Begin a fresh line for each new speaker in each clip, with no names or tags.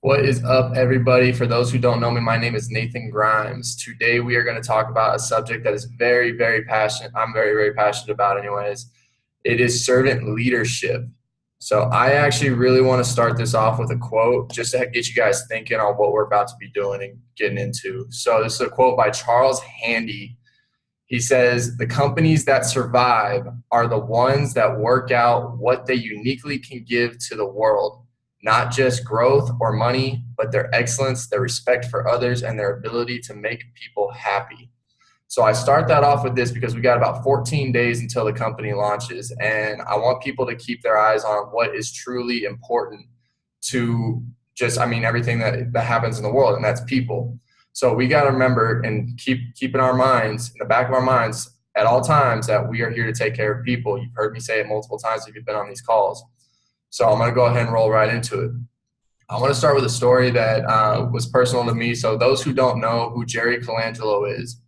What is up, everybody? For those who don't know me, my name is Nathan Grimes. Today, we are going to talk about a subject that is very, very passionate. I'm very, very passionate about, anyways. It is servant leadership. So, I actually really want to start this off with a quote just to get you guys thinking on what we're about to be doing and getting into. So, this is a quote by Charles Handy. He says, "The companies that survive are the ones that work out what they uniquely can give to the world, not just growth or money, but their excellence, their respect for others, and their ability to make people happy." So I start that off with this because we got about 14 days until the company launches, and I want people to keep their eyes on what is truly important to everything that happens in the world, and that's people. So we got to remember and keep in our minds, in the back of our minds at all times, that we are here to take care of people. You've heard me say it multiple times if you've been on these calls. So I'm going to go ahead and roll right into it. I want to start with a story that was personal to me. So those who don't know who Jerry Colangelo is,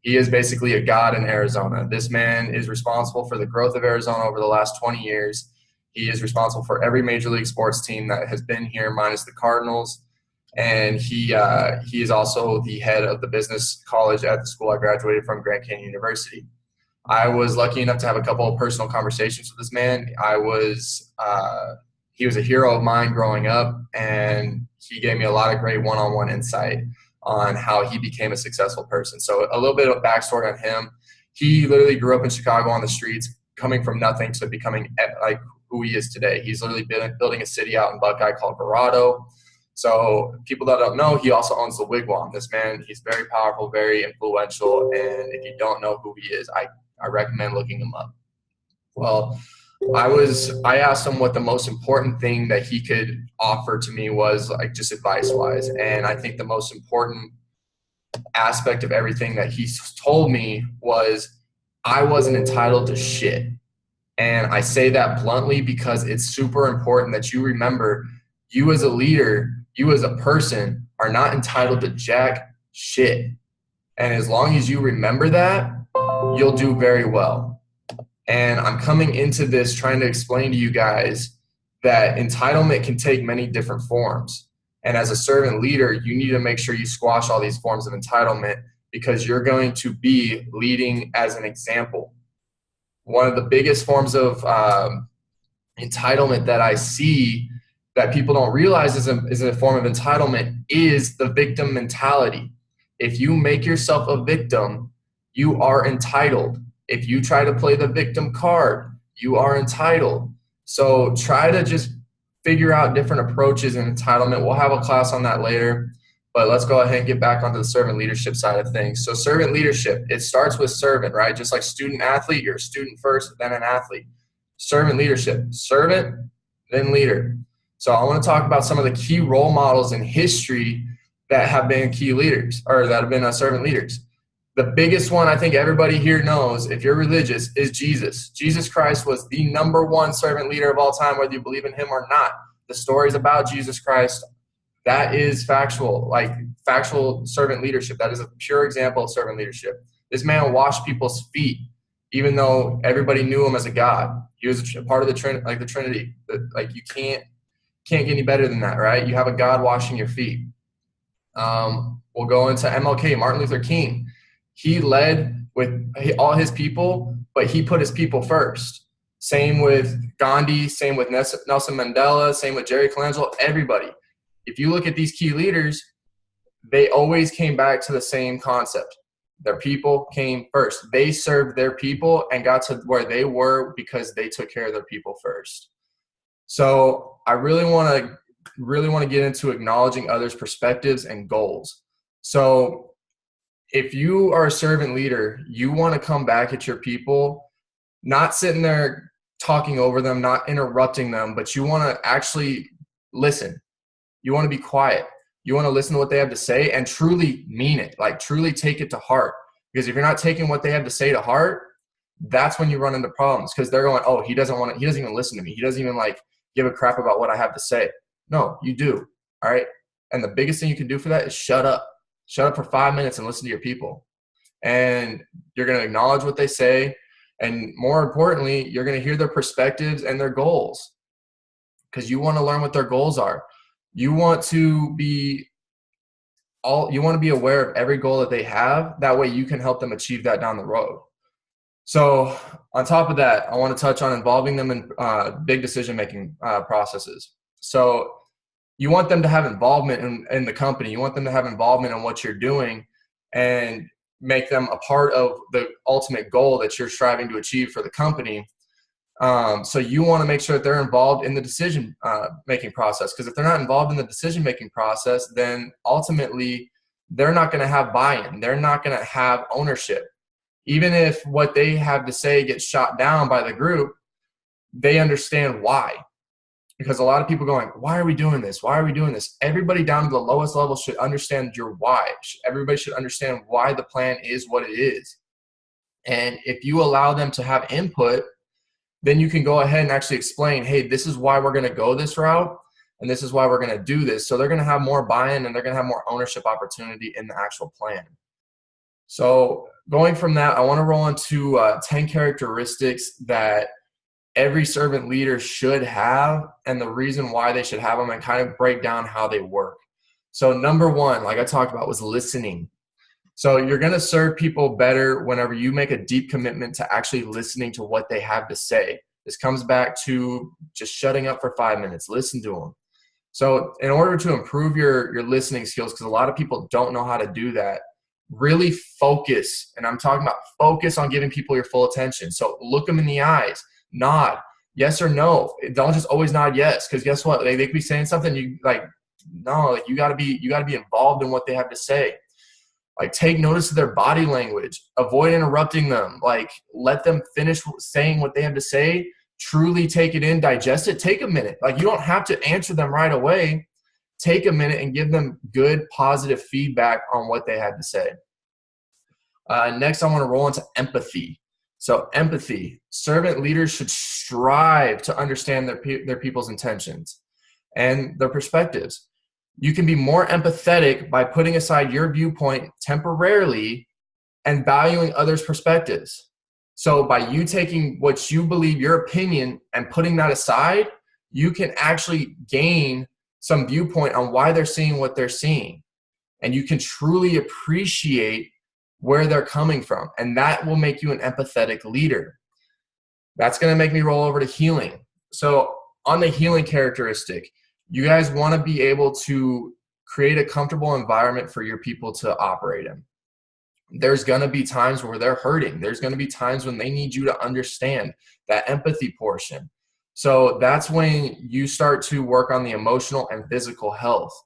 he is basically a god in Arizona. This man is responsible for the growth of Arizona over the last 20 years. He is responsible for every major league sports team that has been here, minus the Cardinals. And he is also the head of the business college at the school I graduated from, Grand Canyon University. I was lucky enough to have a couple of personal conversations with this man. He was a hero of mine growing up, and he gave me a lot of great one-on-one insight on how he became a successful person. So a little bit of backstory on him. He literally grew up in Chicago on the streets, coming from nothing to becoming like who he is today. He's literally building a city out in Buckeye called Verrado. So people that don't know, he also owns the Wigwam. This man, he's very powerful, very influential, and if you don't know who he is, I recommend looking him up. Well, I asked him what the most important thing that he could offer to me was, like, just advice-wise. And I think the most important aspect of everything that he told me was I wasn't entitled to shit. And I say that bluntly because it's super important that you remember, you as a leader, you as a person are not entitled to jack shit. And as long as you remember that, you'll do very well. And I'm coming into this trying to explain to you guys that entitlement can take many different forms. And as a servant leader, you need to make sure you squash all these forms of entitlement, because you're going to be leading as an example. One of the biggest forms of entitlement that I see that people don't realize is a form of entitlement is the victim mentality. If you make yourself a victim, you are entitled. If you try to play the victim card, you are entitled. So try to just figure out different approaches in entitlement. We'll have a class on that later, but let's go ahead and get back onto the servant leadership side of things. So servant leadership, it starts with servant, right? Just like student athlete, you're a student first, then an athlete. Servant leadership, servant, then leader. So I want to talk about some of the key role models in history that have been key leaders, or that have been servant leaders. The biggest one I think everybody here knows, if you're religious, is Jesus. Jesus Christ was the number one servant leader of all time, whether you believe in him or not. The stories about Jesus Christ, that is factual servant leadership. That is a pure example of servant leadership. This man washed people's feet, even though everybody knew him as a God. He was a part of the Trinity. Like, you can't get any better than that, right? You have a God washing your feet. We'll go into MLK, Martin Luther King. He led with all his people, but he put his people first. Same with Gandhi, same with Nelson Mandela, same with Jerry Colangelo, everybody. If you look at these key leaders, they always came back to the same concept. Their people came first. They served their people and got to where they were because they took care of their people first. So I really want to get into acknowledging others' perspectives and goals. So if you are a servant leader, you want to come back at your people, not sitting there talking over them, not interrupting them, but you want to actually listen. You want to be quiet. You want to listen to what they have to say and truly mean it, like truly take it to heart. Because if you're not taking what they have to say to heart, that's when you run into problems, because they're going, oh, he doesn't even listen to me. He doesn't even give a crap about what I have to say. No, you do. All right. And the biggest thing you can do for that is shut up. Shut up for 5 minutes and listen to your people. And you're going to acknowledge what they say. And more importantly, you're going to hear their perspectives and their goals, because you want to learn what their goals are. You want to be aware of every goal that they have. That way you can help them achieve that down the road. So on top of that, I want to touch on involving them in big decision-making processes. So you want them to have involvement in the company. You want them to have involvement in what you're doing and make them a part of the ultimate goal that you're striving to achieve for the company. So you want to make sure that they're involved in the decision making process, because if they're not involved in the decision making process, then ultimately they're not going to have buy-in. They're not going to have ownership. Even if what they have to say gets shot down by the group, they understand why. Because a lot of people going, why are we doing this? Why are we doing this? Everybody down to the lowest level should understand your why. Everybody should understand why the plan is what it is. And if you allow them to have input, then you can go ahead and actually explain, hey, this is why we're going to go this route, and this is why we're going to do this. So they're going to have more buy-in, and they're going to have more ownership opportunity in the actual plan. So going from that, I want to roll into 10 characteristics that every servant leader should have, and the reason why they should have them, and kind of break down how they work. So number one, like I talked about, was listening. So you're going to serve people better whenever you make a deep commitment to actually listening to what they have to say. This comes back to just shutting up for 5 minutes. Listen to them. So in order to improve your listening skills, because a lot of people don't know how to do that, really focus. And I'm talking about focus on giving people your full attention. So look them in the eyes, nod, yes or no. Don't just always nod yes, because guess what? They could be saying something you like, no, like you gotta be involved in what they have to say. Like, take notice of their body language. Avoid interrupting them. Like, let them finish saying what they have to say. Truly take it in, digest it. Take a minute. Like, you don't have to answer them right away. Take a minute and give them good, positive feedback on what they had to say. Next, I want to roll into empathy. So empathy. Servant leaders should strive to understand their people's intentions and their perspectives. You can be more empathetic by putting aside your viewpoint temporarily and valuing others' perspectives. So by you taking what you believe, your opinion, and putting that aside, you can actually gain some viewpoint on why they're seeing what they're seeing. And you can truly appreciate where they're coming from. And that will make you an empathetic leader. That's going to make me roll over to healing. So on the healing characteristic, you guys want to be able to create a comfortable environment for your people to operate in. There's going to be times where they're hurting. There's going to be times when they need you to understand that empathy portion. So that's when you start to work on the emotional and physical health.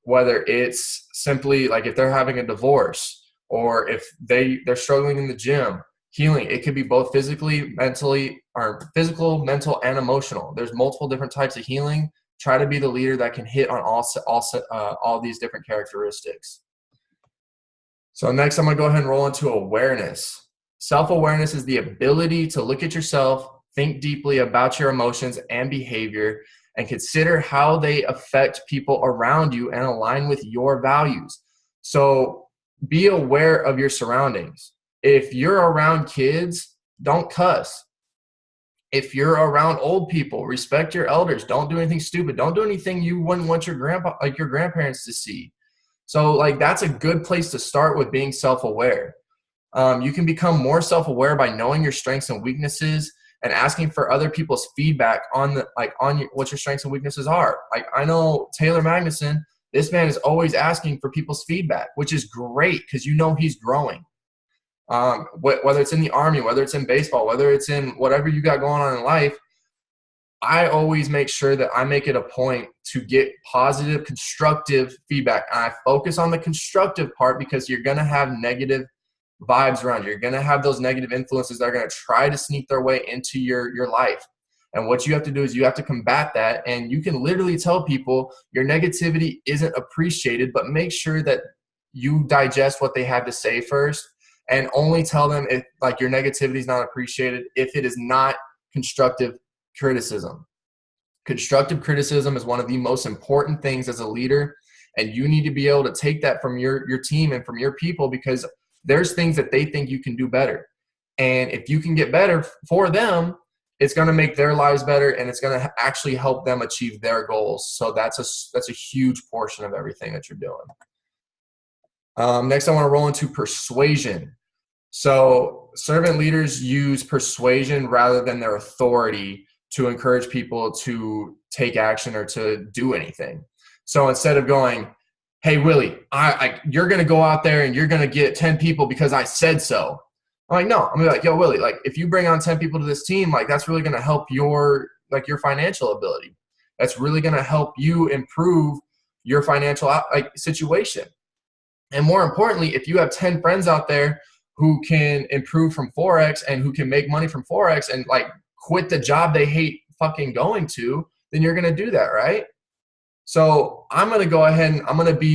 Whether it's simply like if they're having a divorce, or if they're struggling in the gym, healing. It could be both physically, mentally, or physical, mental, and emotional. There's multiple different types of healing. Try to be the leader that can hit on all these different characteristics. So next, I'm going to go ahead and roll into awareness. Self-awareness is the ability to look at yourself, think deeply about your emotions and behavior, and consider how they affect people around you and align with your values. So be aware of your surroundings. If you're around kids, don't cuss. If you're around old people, respect your elders. Don't do anything stupid. Don't do anything you wouldn't want your grandparents to see. So like that's a good place to start with being self-aware. You can become more self-aware by knowing your strengths and weaknesses and asking for other people's feedback on what your strengths and weaknesses are. Like I know Taylor Magnuson, this man is always asking for people's feedback, which is great because you know he's growing. Whether it's in the Army, whether it's in baseball, whether it's in whatever you got going on in life, I always make sure that I make it a point to get positive, constructive feedback. And I focus on the constructive part because you're going to have negative vibes around you. You're going to have those negative influences that are going to try to sneak their way into your life. And what you have to do is you have to combat that. And you can literally tell people your negativity isn't appreciated, but make sure that you digest what they have to say first. And only tell them if like your negativity is not appreciated if it is not constructive criticism. Constructive criticism is one of the most important things as a leader, and you need to be able to take that from your team and from your people because there's things that they think you can do better. And if you can get better for them, it's going to make their lives better, and it's going to actually help them achieve their goals. So that's a huge portion of everything that you're doing. Next, I want to roll into persuasion. So servant leaders use persuasion rather than their authority to encourage people to take action or to do anything. So instead of going, hey, Willie, you're going to go out there and you're going to get 10 people because I said so. I'm like, no, I'm going to be like, yo, Willie, like if you bring on 10 people to this team, like that's really going to help your financial ability. That's really going to help you improve your financial situation. And more importantly, if you have 10 friends out there who can improve from Forex and who can make money from Forex and like quit the job they hate fucking going to, then you're going to do that, right? So I'm going to go ahead and I'm going to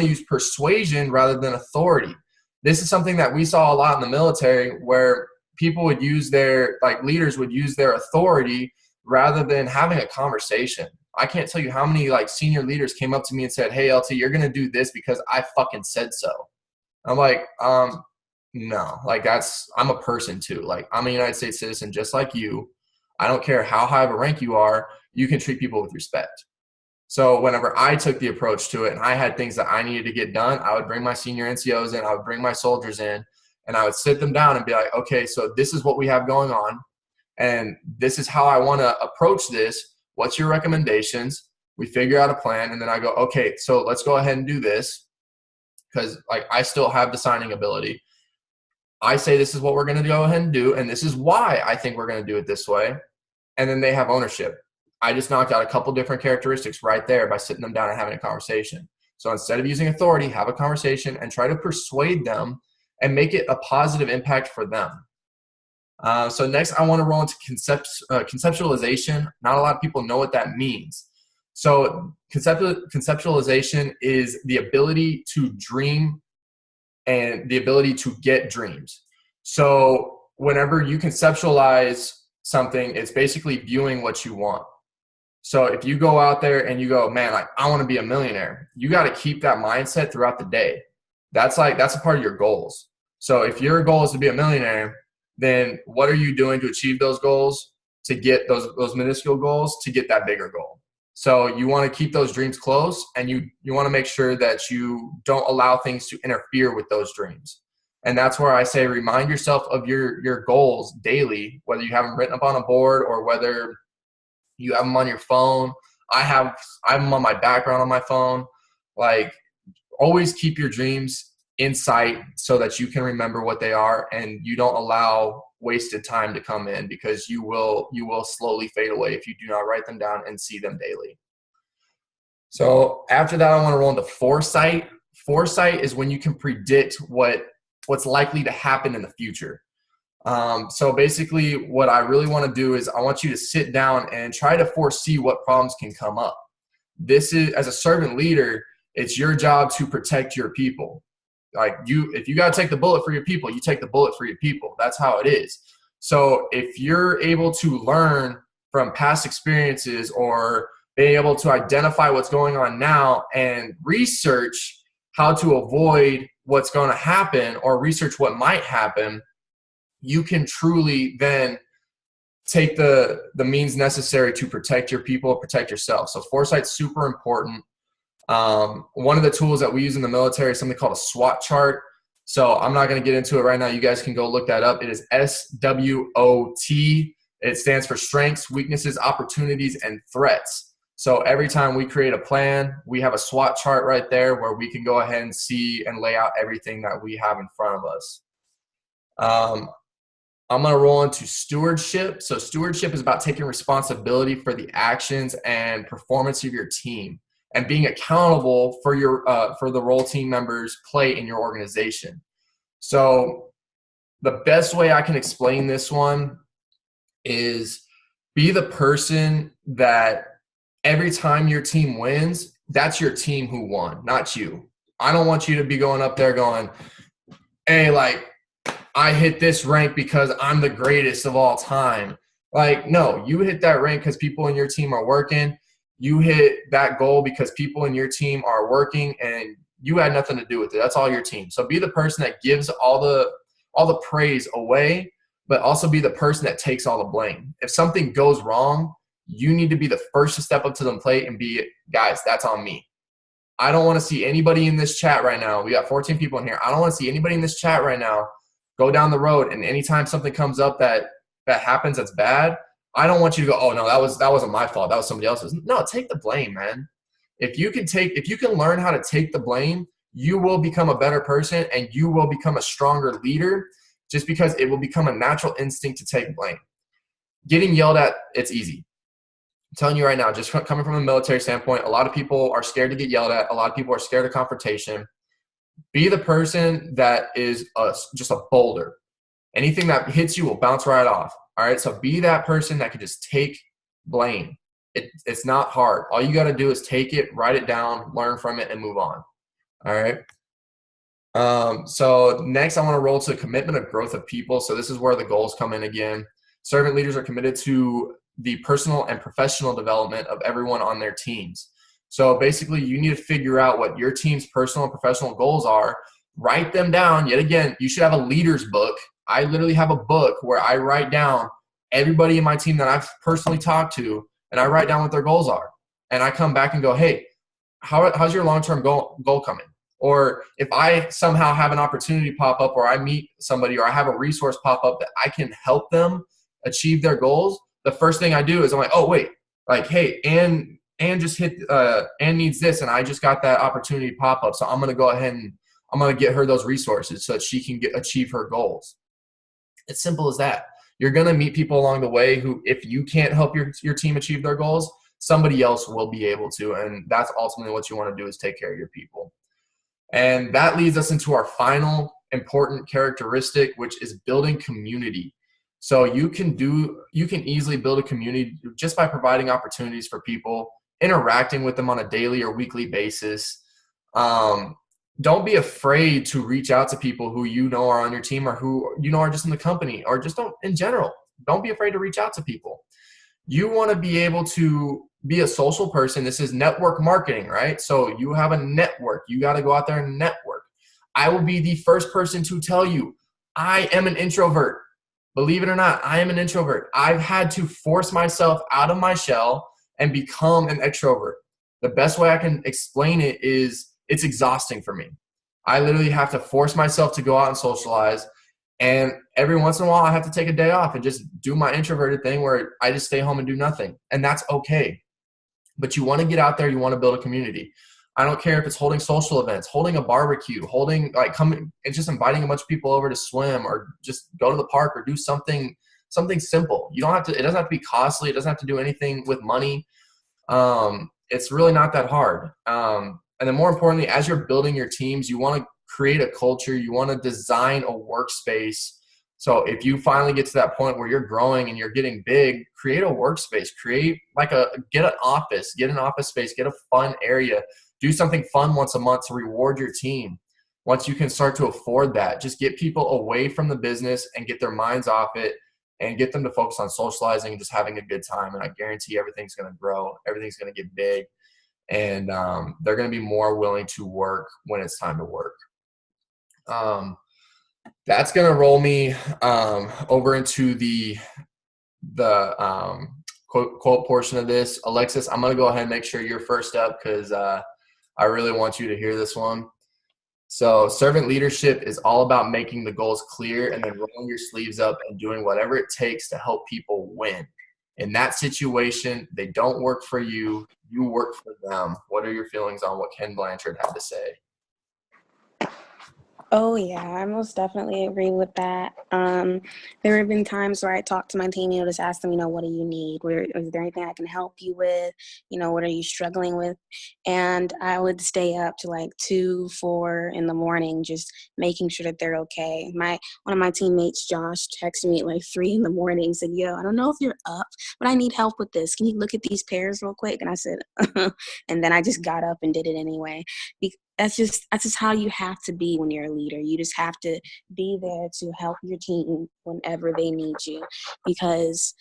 use persuasion rather than authority. This is something that we saw a lot in the military where people would use leaders would use their authority rather than having a conversation. I can't tell you how many senior leaders came up to me and said, hey, LT, you're going to do this because I fucking said so. I'm like, no, I'm a person too. I'm a United States citizen just like you. I don't care how high of a rank you are. You can treat people with respect. So whenever I took the approach to it and I had things that I needed to get done, I would bring my senior NCOs in, I would bring my soldiers in, and I would sit them down and be like, okay, so this is what we have going on, and this is how I want to approach this. What's your recommendations? We figure out a plan, and then I go, okay, so let's go ahead and do this because I still have the signing ability. I say this is what we're going to go ahead and do, and this is why I think we're going to do it this way, and then they have ownership. I just knocked out a couple different characteristics right there by sitting them down and having a conversation. So instead of using authority, have a conversation and try to persuade them and make it a positive impact for them. So next, I want to roll into conceptualization. Not a lot of people know what that means. So conceptualization is the ability to dream and the ability to get dreams. So whenever you conceptualize something, it's basically viewing what you want. So if you go out there and you go, man, I want to be a millionaire, you got to keep that mindset throughout the day. That's a part of your goals. So if your goal is to be a millionaire, then what are you doing to achieve those goals, to get those minuscule goals, to get that bigger goal? So you want to keep those dreams close, and you want to make sure that you don't allow things to interfere with those dreams. And that's where I say remind yourself of your goals daily, whether you have them written up on a board or whether you have them on your phone. I have them on my background on my phone. Always keep your dreams in sight so that you can remember what they are and you don't allow wasted time to come in, because you will slowly fade away if you do not write them down and see them daily. So after that, I want to roll into foresight. Foresight is when you can predict what's likely to happen in the future. So basically what I really want to do is I want you to sit down and try to foresee what problems can come up. This is, as a servant leader, it's your job to protect your people. If you got to take the bullet for your people, you take the bullet for your people. That's how it is. So if you're able to learn from past experiences or being able to identify what's going on now and research how to avoid what's going to happen or research what might happen, you can truly then take the means necessary to protect your people, protect yourself. So foresight's super important. One of the tools that we use in the military is something called a SWOT chart. So I'm not going to get into it right now. You guys can go look that up. It is SWOT. It stands for strengths, weaknesses, opportunities, and threats. So every time we create a plan, we have a SWOT chart right there where we can go ahead and see and lay out everything that we have in front of us. I'm going to roll into stewardship. So stewardship is about taking responsibility for the actions and performance of your team and being accountable for the role team members play in your organization. So the best way I can explain this one is be the person that every time your team wins, that's your team who won, not you. I don't want you to be going up there going, hey, I hit this rank because I'm the greatest of all time. No, you hit that rank because people in your team are working. You hit that goal because people in your team are working and you had nothing to do with it. That's all your team. So be the person that gives all the praise away but also be the person that takes all the blame. If something goes wrong, you need to be the first to step up to the plate and be, guys, that's on me. I don't want to see anybody in this chat right now. We got 14 people in here. I don't want to see anybody in this chat right now go down the road, and anytime something comes up that happens that's bad, I don't want you to go, oh no, that wasn't my fault. That was somebody else's. No, take the blame, man. If you can learn how to take the blame, you will become a better person and you will become a stronger leader, just because it will become a natural instinct to take blame. Getting yelled at, it's easy. I'm telling you right now, just coming from a military standpoint, a lot of people are scared to get yelled at. A lot of people are scared of confrontation. Be the person that is just a boulder. Anything that hits you will bounce right off. All right, so be that person that can just take blame. It's not hard. All you got to do is take it, write it down, learn from it, and move on. All right. So next, I want to roll to commitment of growth of people. So this is where the goals come in again. Servant leaders are committed to the personal and professional development of everyone on their teams. So basically, you need to figure out what your team's personal and professional goals are. Write them down. Yet again, you should have a leader's book. I literally have a book where I write down everybody in my team that I've personally talked to, and I write down what their goals are. And I come back and go, hey, how's your long-term goal coming? Or if I somehow have an opportunity pop up, or I meet somebody, or I have a resource pop up that I can help them achieve their goals, the first thing I do is I'm like, oh, wait, like, hey, Ann just hit, Ann needs this, and I just got that opportunity pop up. So I'm going to go ahead and I'm going to get her those resources so that she can achieve her goals. It's simple as that. You're going to meet people along the way who, if you can't help your team achieve their goals, somebody else will be able to. And that's ultimately what you want to do, is take care of your people. And that leads us into our final important characteristic, which is building community. So you can easily build a community just by providing opportunities for people, interacting with them on a daily or weekly basis. Don't be afraid to reach out to people who you know are on your team, or who you know are just in the company, or just in general. Don't be afraid to reach out to people. You want to be able to be a social person. This is network marketing, right? So you have a network. You got to go out there and network. I will be the first person to tell you, I am an introvert. Believe it or not, I am an introvert. I've had to force myself out of my shell and become an extrovert. The best way I can explain it is it's exhausting for me. I literally have to force myself to go out and socialize. And every once in a while, I have to take a day off and just do my introverted thing where I just stay home and do nothing. And that's okay. But you want to get out there. You want to build a community. I don't care if it's holding social events, holding a barbecue, coming and just inviting a bunch of people over to swim, or just go to the park, or do something simple. You don't have to, it doesn't have to be costly. It doesn't have to do anything with money. It's really not that hard. And then more importantly, as you're building your teams, you want to create a culture. You want to design a workspace. So if you finally get to that point where you're growing and you're getting big, create a workspace, get an office space, get a fun area, do something fun once a month to reward your team. Once you can start to afford that, just get people away from the business and get their minds off it, and get them to focus on socializing and just having a good time. And I guarantee everything's going to grow. Everything's going to get big. And they're going to be more willing to work when it's time to work. That's going to roll me over into the quote portion of this. Alexis, I'm going to go ahead and make sure you're first up, because I really want you to hear this one. So servant leadership is all about making the goals clear and then rolling your sleeves up and doing whatever it takes to help people win. In that situation, they don't work for you. You work for them. What are your feelings on what Ken Blanchard had to say?
Oh, yeah, I most definitely agree with that. There have been times where I talk to my team, just ask them, what do you need? Is there anything I can help you with? What are you struggling with? And I would stay up to like 2, 4 in the morning, just making sure that they're okay. One of my teammates, Josh, texted me at like 3 in the morning and said, yo, I don't know if you're up, but I need help with this. Can you look at these pairs real quick? And I said, and then I just got up and did it anyway. That's just how you have to be when you're a leader. You just have to be there to help your team whenever they need you, because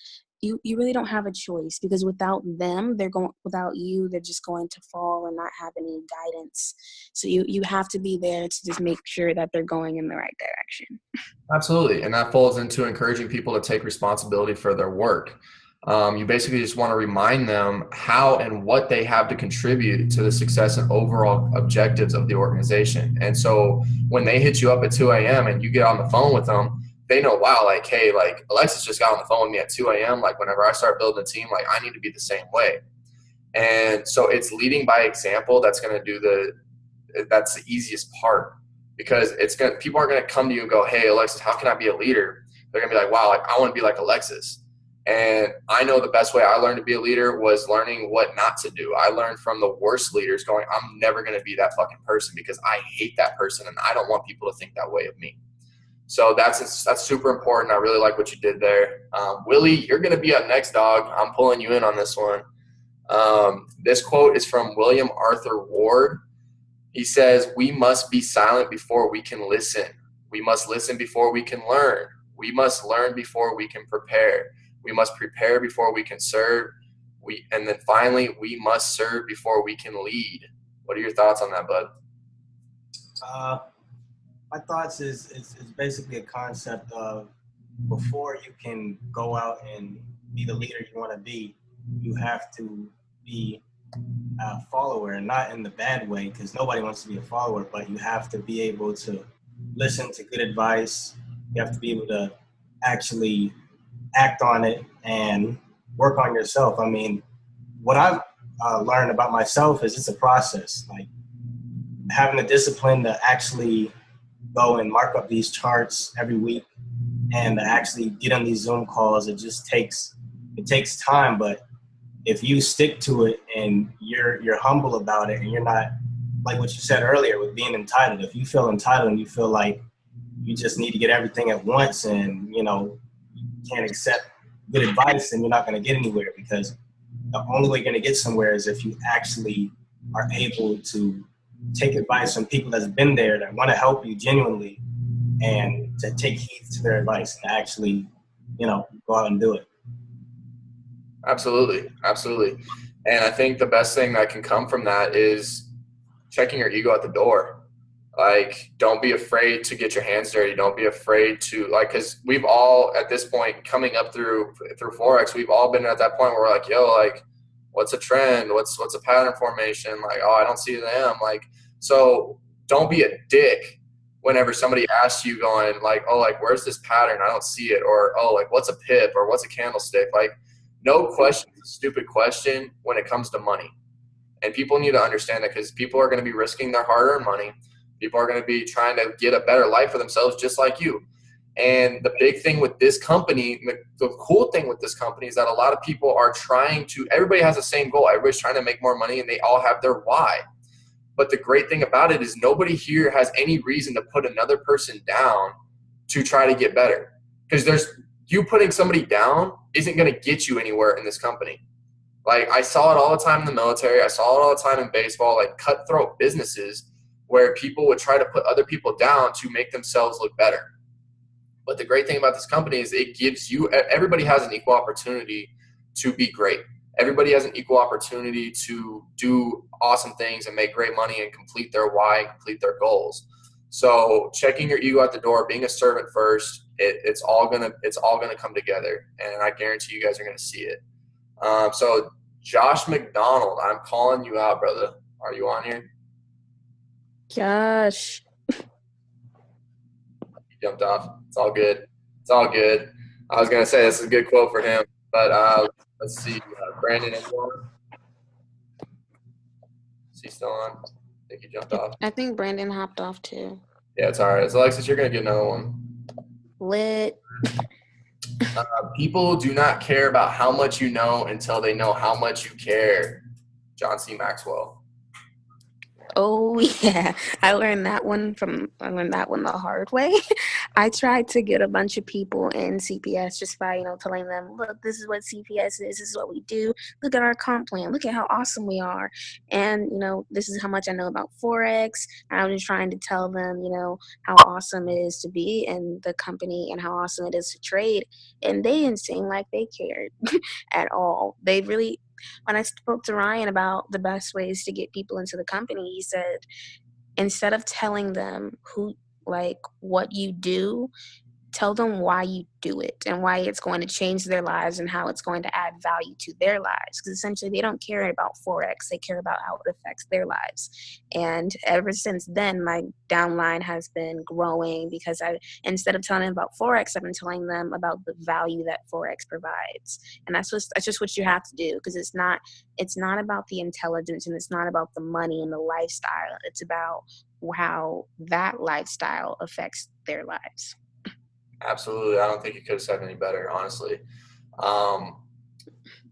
you really don't have a choice, because without them, without you, they're just going to fall and not have any guidance. So you have to be there to just make sure that they're going in the right direction.
Absolutely. And that falls into encouraging people to take responsibility for their work. You basically just want to remind them how and what they have to contribute to the success and overall objectives of the organization. And so when they hit you up at 2 a.m. and you get on the phone with them, they know, wow, like, hey, like Alexis just got on the phone with me at 2 a.m. Like whenever I start building a team, like I need to be the same way. And so it's leading by example that's going to that's the easiest part, because people aren't going to come to you and go, hey, Alexis, how can I be a leader? They're going to be like, wow, like, I want to be like Alexis. And I know the best way I learned to be a leader was learning what not to do. I learned from the worst leaders going, I'm never going to be that fucking person because I hate that person and I don't want people to think that way of me. So that's super important. I really like what you did there. Willie, you're going to be up next, dog. I'm pulling you in on this one. This quote is from William Arthur Ward. He says, we must be silent before we can listen. We must listen before we can learn. We must learn before we can prepare. We must prepare before we can serve. And then finally, we must serve before we can lead. What are your thoughts on that, bud?
My thoughts is basically a concept of, before you can go out and be the leader you want to be, you have to be a follower, and not in the bad way, because nobody wants to be a follower, but you have to be able to listen to good advice. You have to be able to actually act on it and work on yourself. I mean, what I've learned about myself is it's a process. Like having the discipline to actually go and mark up these charts every week and to actually get on these Zoom calls, it takes time. But if you stick to it and you're humble about it, and you're not, like what you said earlier with being entitled, if you feel entitled and you feel like you just need to get everything at once and, you can't accept good advice, then you're not going to get anywhere, because the only way you're going to get somewhere is if you actually are able to take advice from people that's been there, that want to help you genuinely, and to take heed to their advice and actually, go out and do it.
Absolutely. Absolutely. And I think the best thing that can come from that is checking your ego at the door. Like, don't be afraid to get your hands dirty. Don't be afraid to, because we've all, at this point, coming up through Forex, we've all been at that point where we're like, yo, like, what's a trend? What's a pattern formation? Like, oh, I don't see them. Like, so don't be a dick whenever somebody asks you going like, oh, like, where's this pattern? I don't see it. Or, oh, like, what's a pip or what's a candlestick? Like, no question is a stupid question when it comes to money. And people need to understand that, because people are going to be risking their hard-earned money. People are going to be trying to get a better life for themselves just like you. And the big thing with this company, the cool thing with this company is that a lot of people are everybody has the same goal. Everybody's trying to make more money and they all have their why. But the great thing about it is nobody here has any reason to put another person down to try to get better. Because you putting somebody down isn't going to get you anywhere in this company. Like, I saw it all the time in the military. I saw it all the time in baseball, like cutthroat businesses where people would try to put other people down to make themselves look better. But the great thing about this company is it gives everybody has an equal opportunity to be great. Everybody has an equal opportunity to do awesome things and make great money and complete their why and complete their goals. So checking your ego at the door, being a servant first, it's all gonna come together, and I guarantee you guys are gonna see it. So Josh McDonald, I'm calling you out, brother. Are you on here?
Josh.
You jumped off. It's all good. It's all good. I was gonna say this is a good quote for him, but let's see. Brandon, is he still on? I think he jumped off.
I think Brandon hopped off too.
Yeah, it's all right. So Alexis, you're gonna get another one.
Lit.
People do not care about how much you know until they know how much you care. John C. Maxwell.
Oh yeah, I learned that one the hard way. I tried to get a bunch of people in CPS just by, telling them, look, this is what CPS is. This is what we do. Look at our comp plan. Look at how awesome we are. And, this is how much I know about Forex. And I was just trying to tell them, how awesome it is to be in the company and how awesome it is to trade. And they didn't seem like they cared at all. They really, when I spoke to Ryan about the best ways to get people into the company, he said, instead of telling them what you do, tell them why you do it and why it's going to change their lives and how it's going to add value to their lives. Because essentially they don't care about Forex. They care about how it affects their lives. And ever since then, my downline has been growing because instead of telling them about Forex, I've been telling them about the value that Forex provides. And that's just what you have to do, because it's not about the intelligence and it's not about the money and the lifestyle. It's about how that lifestyle affects their lives.
Absolutely. I don't think you could have said any better, honestly.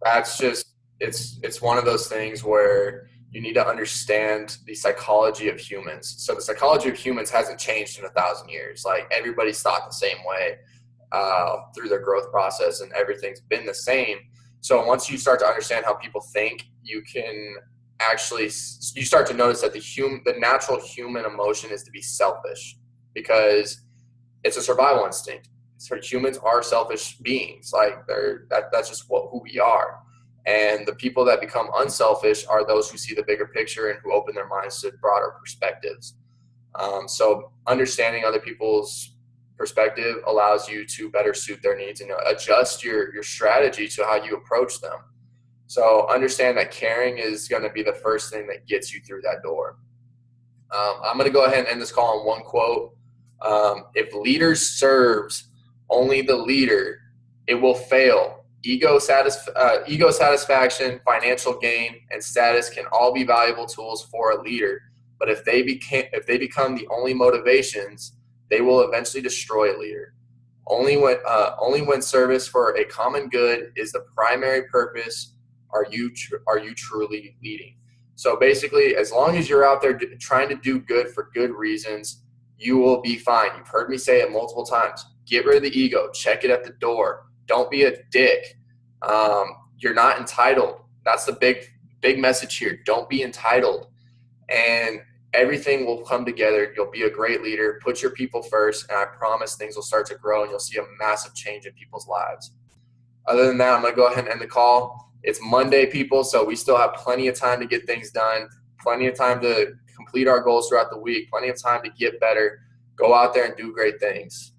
That's just, it's one of those things where you need to understand the psychology of humans. So the psychology of humans hasn't changed in 1,000 years. Like, everybody's thought the same way through their growth process, and everything's been the same. So once you start to understand how people think, you start to notice that the natural human emotion is to be selfish, because it's a survival instinct. So humans are selfish beings. Like, that's just who we are. And the people that become unselfish are those who see the bigger picture and who open their minds to broader perspectives. So understanding other people's perspective allows you to better suit their needs and adjust your strategy to how you approach them. So understand that caring is going to be the first thing that gets you through that door. I'm going to go ahead and end this call on one quote. If leader serves only the leader, it will fail. Ego satisfaction, financial gain, and status can all be valuable tools for a leader. But if they become the only motivations, they will eventually destroy a leader. Only when service for a common good is the primary purpose are you truly leading. So basically, as long as you're out there trying to do good for good reasons, you will be fine. You've heard me say it multiple times. Get rid of the ego. Check it at the door. Don't be a dick. You're not entitled. That's the big message here. Don't be entitled. And everything will come together. You'll be a great leader. Put your people first, and I promise things will start to grow, and you'll see a massive change in people's lives. Other than that, I'm going to go ahead and end the call. It's Monday, people, so we still have plenty of time to get things done, plenty of time to complete our goals throughout the week, plenty of time to get better. Go out there and do great things.